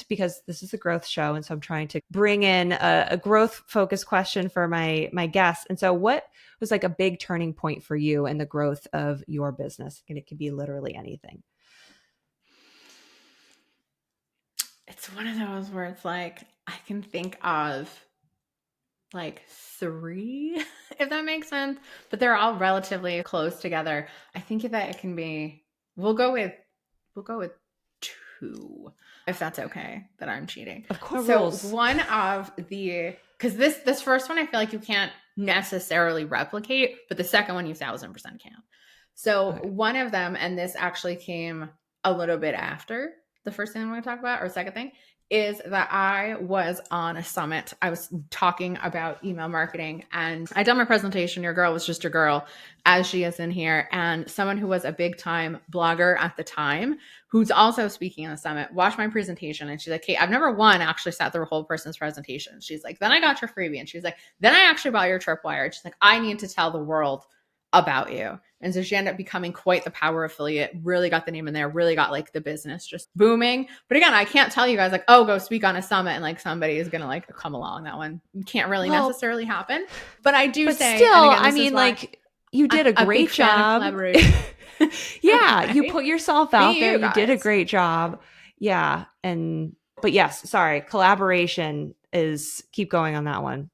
because this is a growth show, and so I'm trying to bring in a growth focused question for my guests. And so what was like a big turning point for you in the growth of your business? And it could be literally anything. It's one of those where it's like, I can think of like 3, if that makes sense, but they're all relatively close together. I think that it can be, we'll go with 2, if that's okay, that I'm cheating. Of course, So rules. one of the, because this first one I feel like you can't necessarily replicate, but the second one you 1000% can. So Okay. one of them, and this actually came a little bit after the first thing I'm going to talk about, or second thing, is that I was on a summit. I was talking about email marketing, and I done my presentation. Your girl was just your girl, as she is in here. And someone who was a big time blogger at the time, who's also speaking on the summit, watched my presentation. And she's like, "Hey, I've never actually sat through a whole person's presentation." She's like, "Then I got your freebie." And she's like, "Then I actually bought your tripwire." She's like, "I need to tell the world about you." And so she ended up becoming quite the power affiliate, really got the name in there, really got like the business just booming. But again, I can't tell you guys like, oh, go speak on a summit and like somebody is going to like come along. That one can't really necessarily happen. But I do say, still, and again, I mean, like, you did a great job. Yeah, right? you put yourself out there. You did a guys. great job. Yeah. But yes, sorry, collaboration is, keep going on that one.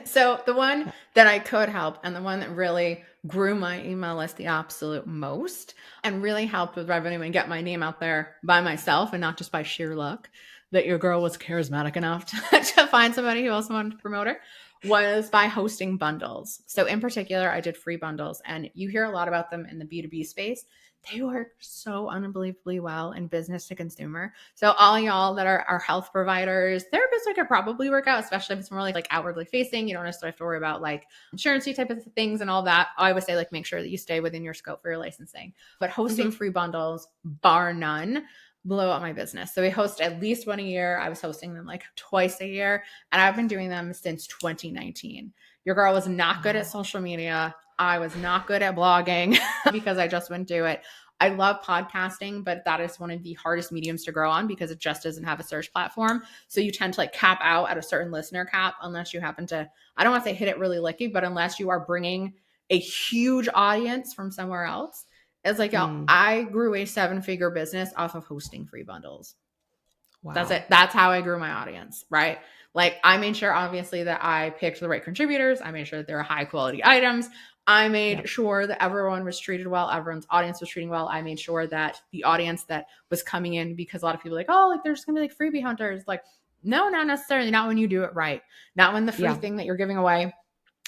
So the one that I could help, and the one that really grew my email list the absolute most and really helped with revenue and get my name out there by myself and not just by sheer luck that your girl was charismatic enough to find somebody who also wanted to promote her, was by hosting bundles. So in particular, I did free bundles, and you hear a lot about them in the B2B space. They work so unbelievably well in business to consumer. So all y'all that are health providers, therapists could probably work out, especially if it's more like outwardly facing. You don't necessarily have to worry about like insurance type of things and all that. I would say like make sure that you stay within your scope for your licensing. But hosting free bundles, bar none, blow up my business. So we host at least one a year. I was hosting them like twice a year, and I've been doing them since 2019. Your girl was not good at social media. I was not good at blogging because I just wouldn't do it. I love podcasting, but that is one of the hardest mediums to grow on because it just doesn't have a search platform. So you tend to like cap out at a certain listener cap unless you happen to, I don't want to say hit it really licky, but unless you are bringing a huge audience from somewhere else. It's like, y'all, I grew a 7-figure business off of hosting free bundles. Wow. That's it. That's how I grew my audience, right? Like I made sure obviously that I picked the right contributors. I made sure that there were high quality items. I made sure that everyone was treated well. Everyone's audience was treating well. I made sure that the audience that was coming in, because a lot of people are like, oh, like there's going to be like freebie hunters. Like, no, not necessarily. Not when you do it right. Not when the free thing that you're giving away,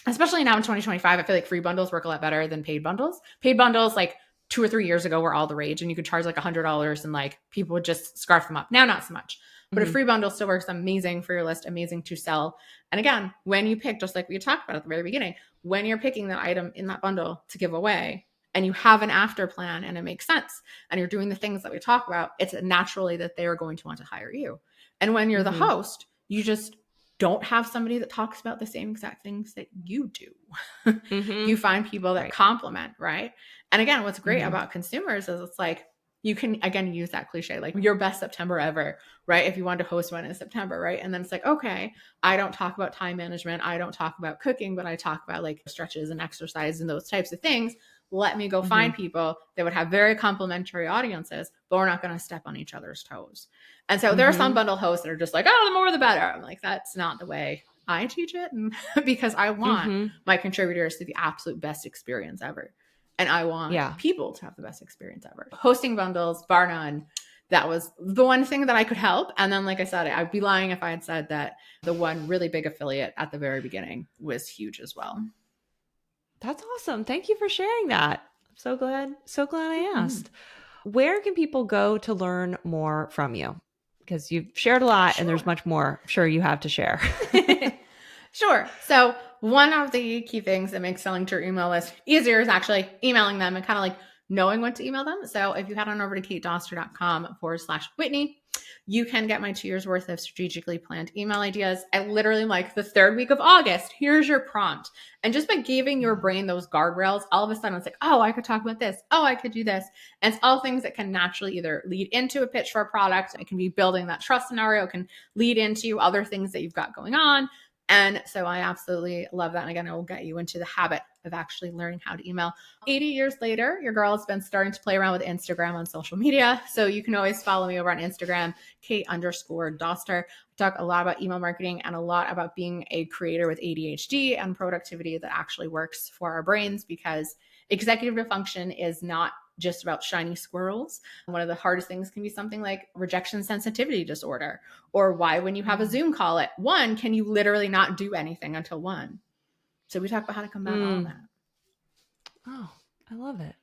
especially now in 2025, I feel like free bundles work a lot better than paid bundles. Paid bundles, like 2 or 3 years ago, were all the rage, and you could charge like $100 and like people would just scarf them up. Now, not so much. But a free bundle still works amazing for your list, amazing to sell. And again, when you pick, just like we talked about at the very beginning, when you're picking that item in that bundle to give away and you have an after plan and it makes sense and you're doing the things that we talk about, it's naturally that they are going to want to hire you. And when you're the host, you just don't have somebody that talks about the same exact things that you do. You find people that complement, right? And again, what's great about consumers is it's like, you can, again, use that cliche, like your best September ever, right? If you wanted to host one in September, right? And then it's like, okay, I don't talk about time management. I don't talk about cooking, but I talk about like stretches and exercise and those types of things. Let me go find people that would have very complementary audiences, but we're not going to step on each other's toes. And so there are some bundle hosts that are just like, oh, the more the better. I'm like, that's not the way I teach it because I want my contributors to the absolute best experience ever. And I want people to have the best experience ever. Hosting bundles, bar none. That was the one thing that I could help. And then, like I said, I'd be lying if I had said that the one really big affiliate at the very beginning was huge as well. That's awesome. Thank you for sharing that. I'm so glad I asked. Where can people go to learn more from you? Because you've shared a lot and there's much more I'm sure you have to share. Sure. So one of the key things that makes selling to your email list easier is actually emailing them and kind of like knowing what to email them. So if you head on over to katedoster.com/Whitney, you can get my 2 years worth of strategically planned email ideas. I literally like the third week of August, here's your prompt. And just by giving your brain those guardrails, all of a sudden it's like, oh, I could talk about this. Oh, I could do this. And it's all things that can naturally either lead into a pitch for a product. It can be building that trust scenario. It can lead into other things that you've got going on. And so I absolutely love that. And again, it will get you into the habit of actually learning how to email. 80 years later, your girl has been starting to play around with Instagram on social media. So you can always follow me over on Instagram, Kate_Doster. I talk a lot about email marketing and a lot about being a creator with ADHD and productivity that actually works for our brains, because executive function is not just about shiny squirrels. One of the hardest things can be something like rejection sensitivity disorder, or why when you have a Zoom call at 1, can you literally not do anything until 1? So we talk about how to combat all of that. Oh, I love it.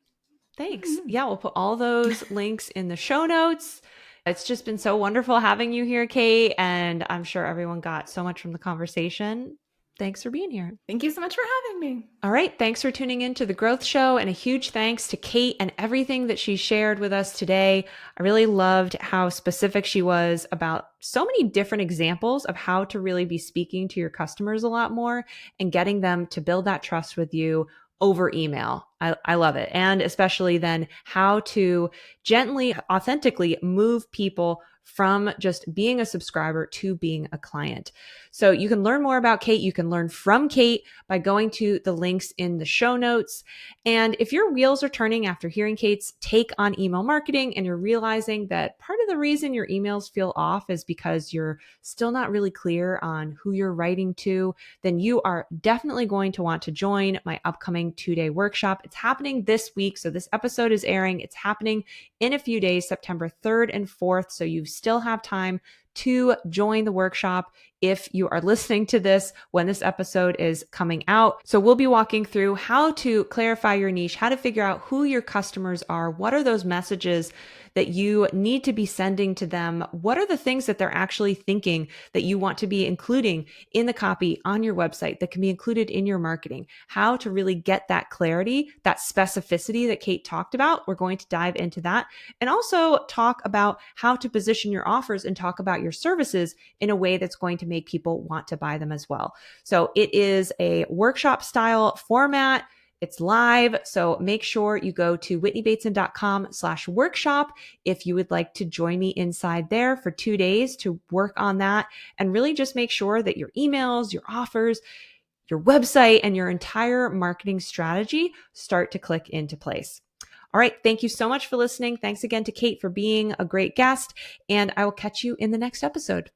Thanks. Yeah, we'll put all those links in the show notes. It's just been so wonderful having you here, Kate, and I'm sure everyone got so much from the conversation. Thanks for being here. Thank you so much for having me. All right. Thanks for tuning in to The Growth Show, and a huge thanks to Kate and everything that she shared with us today. I really loved how specific she was about so many different examples of how to really be speaking to your customers a lot more and getting them to build that trust with you over email. I love it. And especially then how to gently, authentically move people from just being a subscriber to being a client. So you can learn more about Kate. You can learn from Kate by going to the links in the show notes. And if your wheels are turning after hearing Kate's take on email marketing and you're realizing that part of the reason your emails feel off is because you're still not really clear on who you're writing to, then you are definitely going to want to join my upcoming 2-day workshop. It's happening this week. So this episode is airing. It's happening in a few days, September 3rd and 4th. So you still have time to join the workshop if you are listening to this when this episode is coming out. So we'll be walking through how to clarify your niche, how to figure out who your customers are, what are those messages that you need to be sending to them, what are the things that they're actually thinking that you want to be including in the copy on your website that can be included in your marketing, how to really get that clarity, that specificity that Kate talked about. We're going to dive into that, and also talk about how to position your offers and talk about your services in a way that's going to make people want to buy them as well. So it is a workshop style format. It's live. So make sure you go to whitneybateson.com/workshop if you would like to join me inside there for 2 days to work on that and really just make sure that your emails, your offers, your website, and your entire marketing strategy start to click into place. All right. Thank you so much for listening. Thanks again to Kate for being a great guest, and I will catch you in the next episode.